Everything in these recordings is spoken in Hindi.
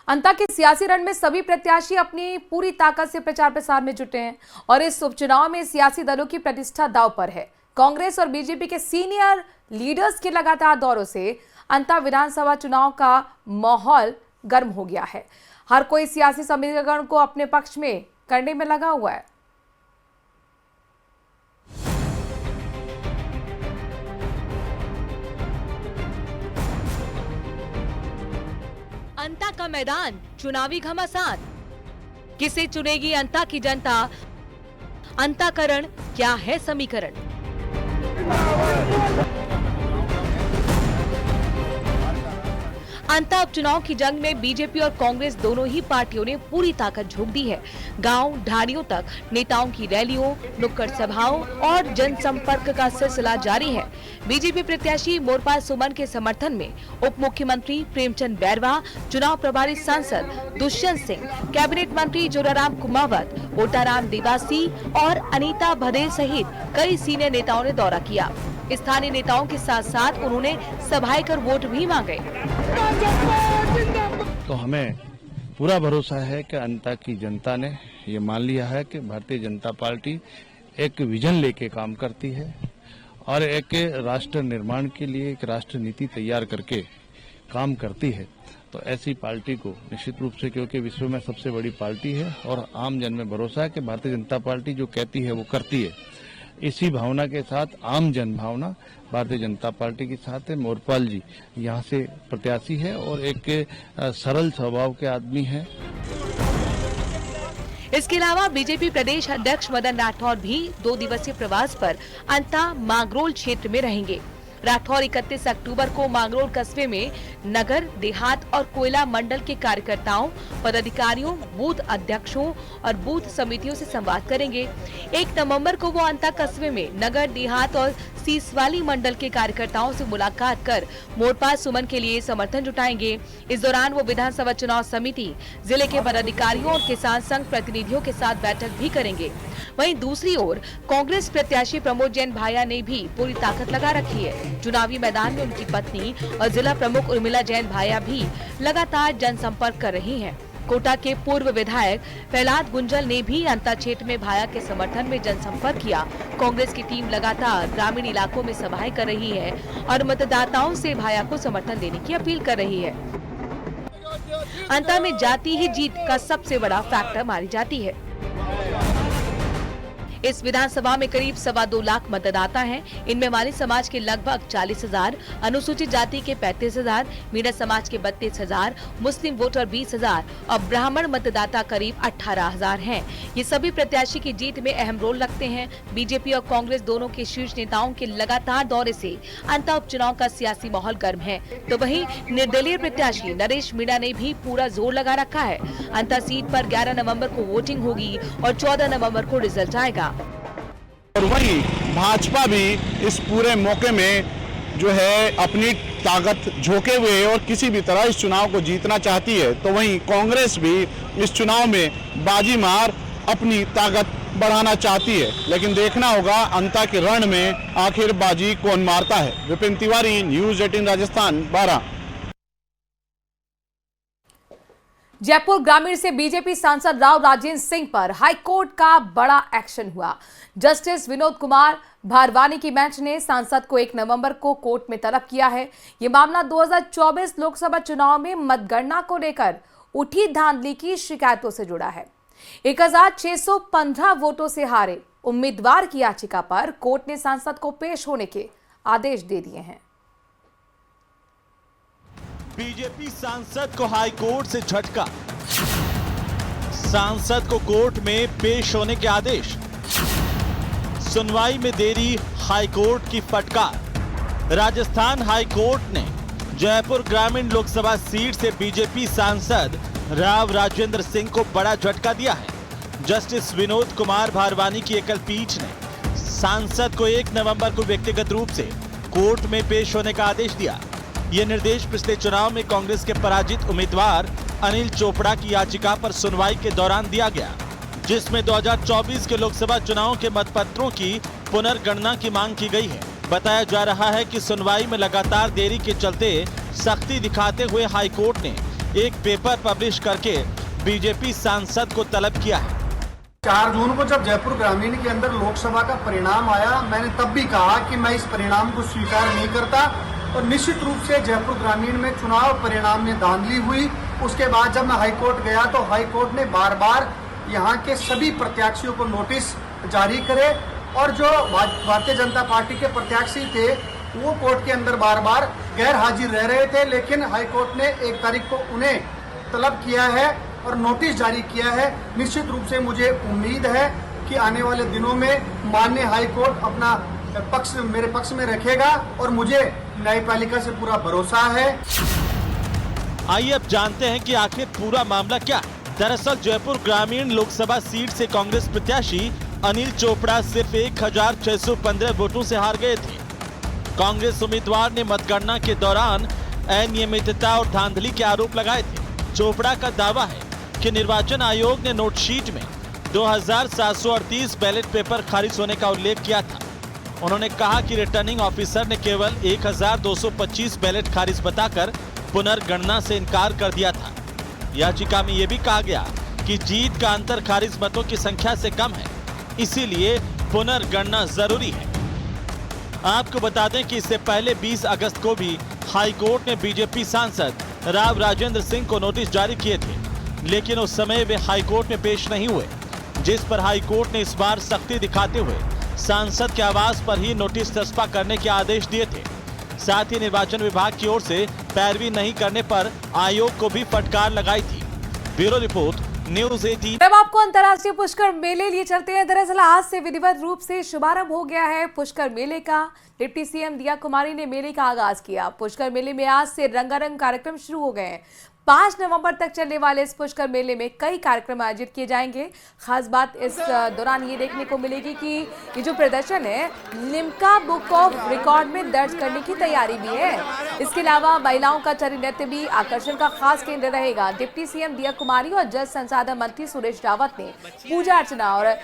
अंता के सियासी रण में सभी प्रत्याशी अपनी पूरी ताकत से प्रचार प्रसार में जुटे हैं और इस उपचुनाव में सियासी दलों की प्रतिष्ठा दांव पर है। कांग्रेस और बीजेपी के सीनियर लीडर्स के लगातार दौरों से अंता विधानसभा चुनाव का माहौल गर्म हो गया है। हर कोई सियासी समीकरण को अपने पक्ष में करने में लगा हुआ है। अंता का मैदान चुनावी घमासान, किसे चुनेगी अंता की जनता? अंताकरण क्या है समीकरण? अंता उपचुनाव की जंग में बीजेपी और कांग्रेस दोनों ही पार्टियों ने पूरी ताकत झोंक दी है। गांव ढाणियों तक नेताओं की रैलियों, नुक्कड़ सभाओं और जनसंपर्क का सिलसिला जारी है। बीजेपी प्रत्याशी मोरपाल सुमन के समर्थन में उप मुख्यमंत्री प्रेमचंद बैरवा, चुनाव प्रभारी सांसद दुष्यंत सिंह, कैबिनेट मंत्री जोराराम कुमावत, ओटाराम देवासी और अनीता भदेल सहित कई सीनियर नेताओं ने दौरा किया। स्थानीय नेताओं के साथ साथ उन्होंने सभाएं कर वोट भी मांगे। तो हमें पूरा भरोसा है कि अंता की जनता ने ये मान लिया है कि भारतीय जनता पार्टी एक विजन लेके काम करती है और एक राष्ट्र निर्माण के लिए एक राष्ट्र नीति तैयार करके काम करती है। तो ऐसी पार्टी को निश्चित रूप से, क्योंकि विश्व में सबसे बड़ी पार्टी है और आम जन में भरोसा है कि भारतीय जनता पार्टी जो कहती है वो करती है। इसी भावना के साथ आम जन भावना भारतीय जनता पार्टी के साथ है। मोरपाल जी यहाँ से प्रत्याशी है और एक सरल स्वभाव के आदमी हैं। इसके अलावा बीजेपी प्रदेश अध्यक्ष मदन राठौर भी 2 दिवसीय प्रवास पर अंता मांगरोल क्षेत्र में रहेंगे। राठौर 31 अक्टूबर को मांगरोल कस्बे में नगर, देहात और कोयला मंडल के कार्यकर्ताओं, पदाधिकारियों, बूथ अध्यक्षों और बूथ समितियों से संवाद करेंगे। 1 नवंबर को वो अंता कस्बे में नगर, देहात और सीसवाली मंडल के कार्यकर्ताओं से मुलाकात कर मोरपाल सुमन के लिए समर्थन जुटाएंगे। इस दौरान वो विधानसभा चुनाव समिति, जिले के पदाधिकारियों और किसान संघ प्रतिनिधियों के साथ बैठक भी करेंगे। वहीं दूसरी ओर कांग्रेस प्रत्याशी प्रमोद जैन भाया ने भी पूरी ताकत लगा रखी है। चुनावी मैदान में उनकी पत्नी और जिला प्रमुख उर्मिला जैन भाया भी लगातार जनसंपर्क कर रही हैं। कोटा के पूर्व विधायक प्रहलाद गुंजल ने भी अंता क्षेत्र में भाया के समर्थन में जनसंपर्क किया। कांग्रेस की टीम लगातार ग्रामीण इलाकों में सभाएं कर रही है और मतदाताओं से भाया को समर्थन देने की अपील कर रही है। अंता में जाति ही जीत का सबसे बड़ा फैक्टर मानी जाती है। इस विधानसभा में करीब 2.25 लाख मतदाता हैं। इनमें माली समाज के लगभग 40,000, अनुसूचित जाति के 35,000, मीणा समाज के 32,000, मुस्लिम वोटर 20,000 और ब्राह्मण मतदाता करीब 18,000 हैं। ये सभी प्रत्याशी की जीत में अहम रोल रखते हैं। बीजेपी और कांग्रेस दोनों के शीर्ष नेताओं के लगातार दौरे से अंता उपचुनाव का सियासी माहौल गर्म है। तो वहीं निर्दलीय प्रत्याशी नरेश मीणा ने भी पूरा जोर लगा रखा है। अंता सीट पर 11 नवम्बर को वोटिंग होगी और 14 नवम्बर को रिजल्ट आएगा। और वहीं भाजपा भी इस पूरे मौके में जो है अपनी ताकत झोंके हुए है और किसी भी तरह इस चुनाव को जीतना चाहती है। तो वहीं कांग्रेस भी इस चुनाव में बाजी मार अपनी ताकत बढ़ाना चाहती है। लेकिन देखना होगा अंता के रण में आखिर बाजी कौन मारता है। विपिन तिवारी, न्यूज़ 18 राजस्थान 12। जयपुर ग्रामीण से बीजेपी सांसद राव राजेंद्र सिंह पर हाईकोर्ट का बड़ा एक्शन हुआ। जस्टिस विनोद कुमार भारवानी की बेंच ने सांसद को 1 नवंबर को कोर्ट में तलब किया है। ये मामला 2024 लोकसभा चुनाव में मतगणना को लेकर उठी धांधली की शिकायतों से जुड़ा है। 1615 वोटों से हारे उम्मीदवार की याचिका पर कोर्ट ने सांसद को पेश होने के आदेश दे दिए हैं। बीजेपी सांसद को हाईकोर्ट से झटका, सांसद को कोर्ट में पेश होने के आदेश, सुनवाई में देरी, हाईकोर्ट की फटकार। राजस्थान हाईकोर्ट ने जयपुर ग्रामीण लोकसभा सीट से बीजेपी सांसद राव राजेंद्र सिंह को बड़ा झटका दिया है। जस्टिस विनोद कुमार भारवानी की एकल पीठ ने सांसद को 1 नवंबर को व्यक्तिगत रूप से कोर्ट में पेश होने का आदेश दिया। यह निर्देश पिछले चुनाव में कांग्रेस के पराजित उम्मीदवार अनिल चोपड़ा की याचिका पर सुनवाई के दौरान दिया गया, जिसमें 2024 के लोकसभा चुनाव के मतपत्रों की पुनर्गणना की मांग की गई है। बताया जा रहा है कि सुनवाई में लगातार देरी के चलते सख्ती दिखाते हुए हाईकोर्ट ने एक पेपर पब्लिश करके बीजेपी सांसद को तलब किया है। 4 जून को जब जयपुर ग्रामीण के अंदर लोकसभा का परिणाम आया, मैंने तब भी कहा कि मैं इस परिणाम को स्वीकार नहीं करता और निश्चित रूप से जयपुर ग्रामीण में चुनाव परिणाम में धांधली हुई। उसके बाद जब मैं हाईकोर्ट गया तो हाईकोर्ट ने बार बार यहाँ के सभी प्रत्याशियों को नोटिस जारी करे और जो भारतीय जनता पार्टी के प्रत्याशी थे वो कोर्ट के अंदर बार बार गैर हाजिर रह रहे थे, लेकिन हाईकोर्ट ने 1 तारीख को उन्हें तलब किया है और नोटिस जारी किया है। निश्चित रूप से मुझे उम्मीद है कि आने वाले दिनों में माननीय हाईकोर्ट अपना पक्ष मेरे पक्ष में रखेगा और मुझे न्यायपालिका से पूरा भरोसा है। आइए अब जानते हैं कि आखिर पूरा मामला क्या है। दरअसल जयपुर ग्रामीण लोकसभा सीट से कांग्रेस प्रत्याशी अनिल चोपड़ा सिर्फ 1615 वोटों से हार गए थे। कांग्रेस उम्मीदवार ने मतगणना के दौरान अनियमितता और धांधली के आरोप लगाए थे। चोपड़ा का दावा है कि निर्वाचन आयोग ने नोटशीट में 2738 बैलेट पेपर खारिज होने का उल्लेख किया था। उन्होंने कहा कि रिटर्निंग ऑफिसर ने केवल 1225 बैलेट खारिज बताकर पुनर्गणना से इनकार कर दिया था। याचिका में यह भी कहा गया कि जीत का अंतर खारिज मतों की संख्या से कम है, इसीलिए पुनर्गणना जरूरी है। आपको बता दें कि इससे पहले 20 अगस्त को भी हाईकोर्ट ने बीजेपी सांसद राव राजेंद्र सिंह को नोटिस जारी किए थे, लेकिन उस समय वे हाईकोर्ट में पेश नहीं हुए, जिस पर हाईकोर्ट ने इस बार सख्ती दिखाते हुए सांसद के आवास पर ही नोटिस चस्पा करने के आदेश दिए थे। साथ ही निर्वाचन विभाग की ओर से पैरवी नहीं करने पर आयोग को भी फटकार लगाई थी। Bureau report, news 18। अब आपको अंतर्राष्ट्रीय पुष्कर मेले लिए चलते हैं। दरअसल आज से विधिवत रूप से शुभारंभ हो गया है पुष्कर मेले का। डिप्टी सीएम दिया कुमारी ने मेले का आगाज किया। पुष्कर मेले में आज से रंगारंग कार्यक्रम शुरू हो गए हैं। 5 नवंबर तक चलने वाले इस पुष्कर मेले में कई कार्यक्रम आयोजित किए जाएंगे। खास बात इस दौरान ये देखने को मिलेगी कि ये जो प्रदर्शन है लिम्का बुक ऑफ रिकॉर्ड में दर्ज करने की तैयारी भी है। इसके अलावा महिलाओं का चरी नृत्य भी आकर्षण का खास केंद्र रहेगा। डिप्टी सीएम दिया कुमारी और जल संसाधन मंत्री सुरेश रावत ने पूजा अर्चना और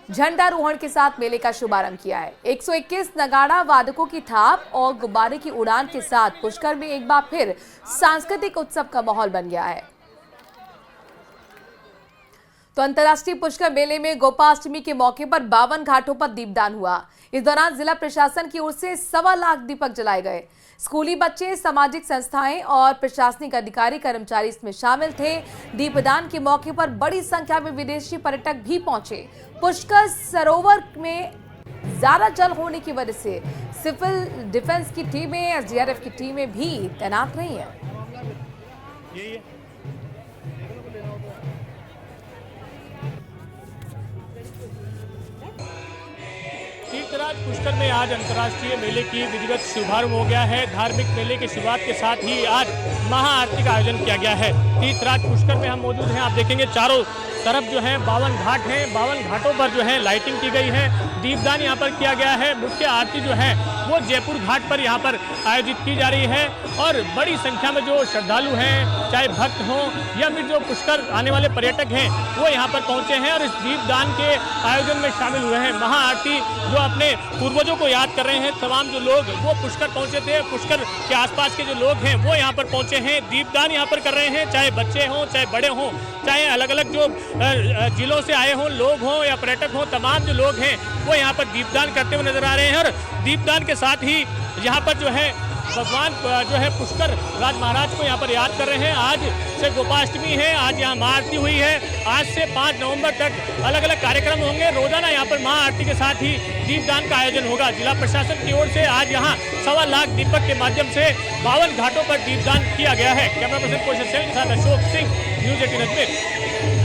झंडारोहण के साथ मेले का शुभारंभ किया है। 121 नगाड़ा वादकों की थाप और गुब्बारे की उड़ान के साथ पुष्कर में एक बार फिर सांस्कृतिक उत्सव का माहौल बन गया है। तो अंतर्राष्ट्रीय पुष्कर मेले में गोपाष्टमी के मौके पर 52 घाटों पर दीपदान हुआ। इस दौरान जिला प्रशासन की ओर से 1.25 लाख दीपक जलाए गए। स्कूली बच्चे, सामाजिक संस्थाएं और प्रशासनिक अधिकारी कर्मचारी इसमें शामिल थे। दीपदान के मौके पर बड़ी संख्या में विदेशी पर्यटक भी पहुंचे। पुष्कर सरोवर में ज्यादा जल होने की वजह से सिविल डिफेंस की टीमें, एसडीआरएफ की टीमें भी तैनात रही हैं। तीर्थराज पुष्कर में आज अंतर्राष्ट्रीय मेले की विधिवत शुभारंभ हो गया है। धार्मिक मेले की शुरुआत के साथ ही आज महाआरती का आयोजन किया गया है। तीर्थराज पुष्कर में हम मौजूद हैं। आप देखेंगे चारों तरफ जो है 52 घाट हैं। 52 घाटों पर जो है लाइटिंग की गई है। दीपदान यहाँ पर किया गया है। मुख्य आरती जो है वो जयपुर घाट पर यहाँ पर आयोजित की जा रही है और बड़ी संख्या में जो श्रद्धालु हैं, चाहे भक्त हों या फिर जो पुष्कर आने वाले पर्यटक हैं, वो यहाँ पर पहुँचे हैं और इस दीपदान के आयोजन में शामिल हुए हैं। महाआरती जो अपने पूर्वजों को याद कर रहे हैं, तमाम जो लोग वो पुष्कर पहुँचे थे, पुष्कर के आसपास के जो लोग हैं वो यहाँ पर पहुँचे हैं, दीपदान यहाँ पर कर रहे हैं। चाहे बच्चे हों, चाहे बड़े हों, चाहे अलग अलग जो जिलों से आए हों लोग हों या पर्यटक हों, तमाम जो लोग हैं वो यहाँ पर दीपदान करते हुए नजर आ रहे हैं। और दीपदान के साथ ही यहाँ पर जो है भगवान जो है पुष्कर राज महाराज को यहाँ पर याद कर रहे हैं। आज से गोपाष्टमी है, आज यहाँ महाआरती हुई है। आज से 5 नवंबर तक अलग अलग कार्यक्रम होंगे। रोजाना यहाँ पर महाआरती के साथ ही दीपदान का आयोजन होगा। जिला प्रशासन की ओर से आज यहाँ 1.25 लाख दीपक के माध्यम से 52 घाटों पर दीपदान किया गया है। कैमरा पर्सन कोशल सेन के साथ अशोक सिंह, न्यूज़ 18 अजमेर।